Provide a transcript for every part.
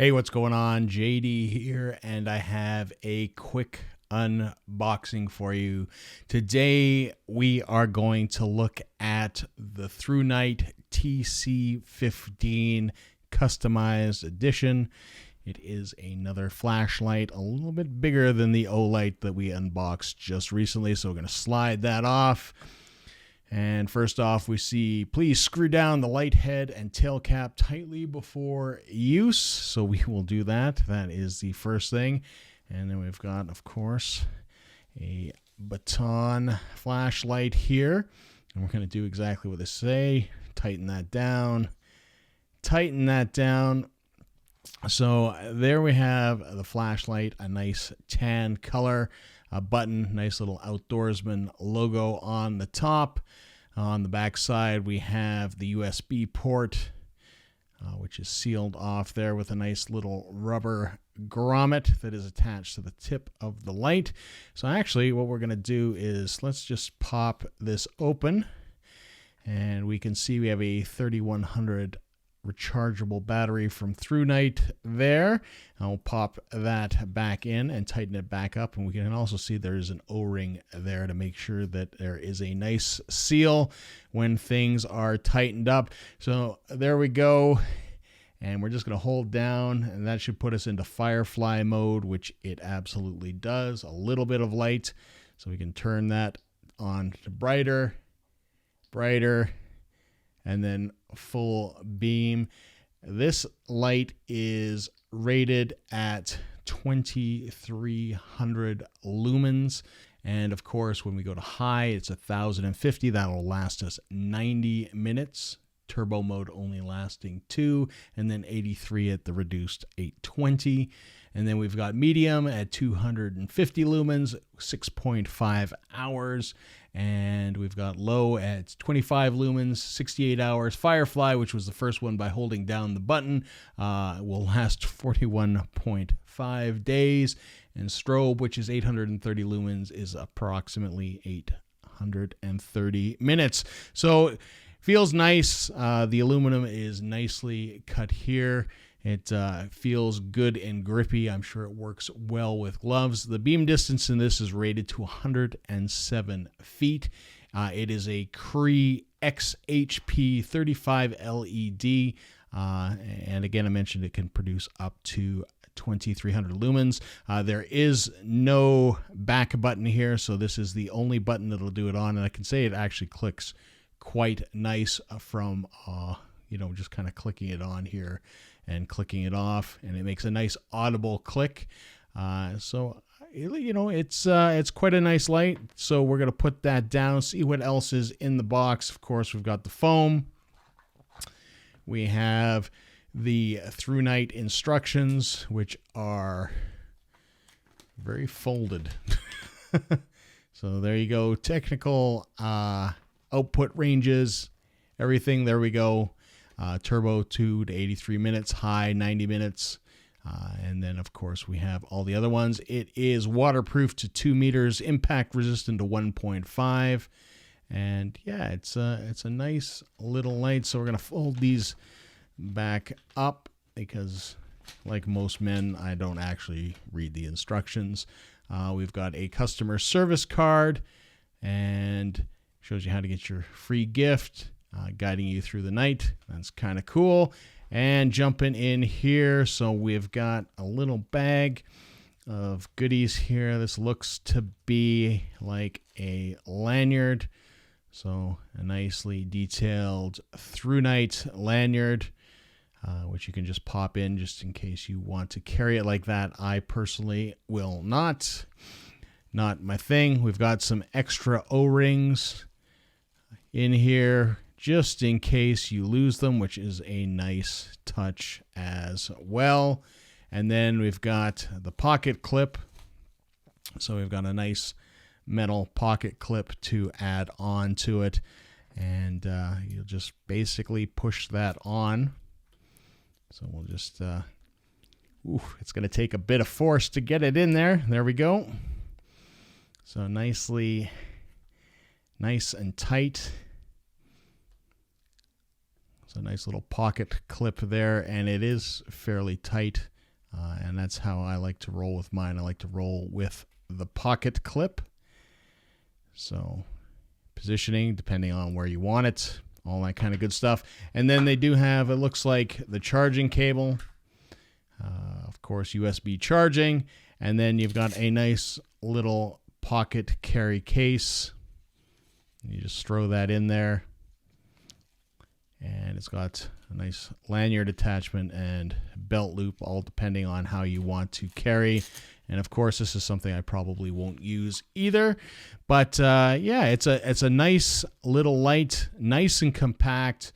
Hey, what's going on? JD here, and I have a quick unboxing for you. Today, we are going to look at the ThruNite TC15 customized edition. It is another flashlight, a little bit bigger than the Olight that we unboxed just recently, so we're going to slide that off. And first off, we see, please screw down the light head and tail cap tightly before use. So we will do that. That is the first thing. And then we've got, of course, a baton flashlight here. And we're going to do exactly what they say. Tighten that down. Tighten that down. So there we have the flashlight, a nice tan color, a button, nice little outdoorsman logo on the top. On the back side, we have the USB port, which is sealed off there with a nice little rubber grommet that is attached to the tip of the light. So actually, what we're going to do is let's just pop this open, and we can see we have a 3100 rechargeable battery from ThruNite there. I'll pop that back in and tighten it back up, and we can also see there's an O-ring there to make sure that there is a nice seal when things are tightened up. So there we go, and we're just going to hold down, and that should put us into firefly mode, which it absolutely does. A little bit of light, so we can turn that on to brighter, and then full beam. This light is rated at 2300 lumens, and of course when we go to high it's 1050. That'll last us 90 minutes. Turbo mode only lasting 2, and then 83 at the reduced 820. And then we've got medium at 250 lumens, 6.5 hours. And we've got low at 25 lumens, 68 hours. Firefly, which was the first one by holding down the button, will last 41.5 days. And strobe, which is 830 lumens, is approximately 830 minutes. So feels nice. The aluminum is nicely cut here. It feels good and grippy. I'm sure it works well with gloves. The beam distance in this is rated to 107 feet. It is a Cree XHP 35 LED. And again, I mentioned it can produce up to 2300 lumens. There is no back button here, so this is the only button that'll do it on. And I can say it actually clicks quite nice from just kind of clicking it on here and clicking it off, and it makes a nice audible click. So it's quite a nice light. So we're gonna put that down, see what else is in the box. Of course, we've got the foam. We have the ThruNite instructions, which are very folded. So there you go. Technical output ranges, everything. There we go. Turbo 2 to 83 minutes, high 90 minutes. And then, of course, we have all the other ones. It is waterproof to 2 meters, impact resistant to 1.5. And yeah, it's a nice little light. So we're going to fold these back up because, like most men, I don't actually read the instructions. We've got a customer service card, and shows you how to get your free gift. Guiding you through the night. That's kind of cool. And jumping in here, so we've got a little bag of goodies here. This looks to be like a lanyard. So a nicely detailed ThruNite lanyard, which you can just pop in just in case you want to carry it like that. I personally will not. Not my thing. We've got some extra O-rings in here, just in case you lose them, which is a nice touch as well. And then we've got the pocket clip. So we've got a nice metal pocket clip to add on to it. And you'll just basically push that on. So we'll just, it's going to take a bit of force to get it in there. There we go. So nice and tight. It's a nice little pocket clip there, and it is fairly tight, and that's how I like to roll with mine. I like to roll with the pocket clip. So positioning, depending on where you want it, all that kind of good stuff. And then they do have, it looks like, the charging cable, of course, USB charging, and then you've got a nice little pocket carry case. You just throw that in there, and it's got a nice lanyard attachment and belt loop, all depending on how you want to carry. And of course, this is something I probably won't use either. But yeah, it's a nice little light, nice and compact.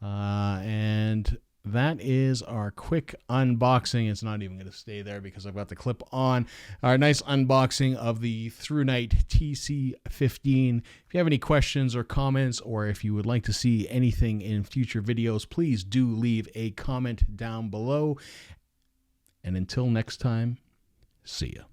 And that is our quick unboxing. It's not even going to stay there because I've got the clip on. Our nice unboxing of the ThruNite TC15. If you have any questions or comments, or if you would like to see anything in future videos, please do leave a comment down below. And until next time, see ya.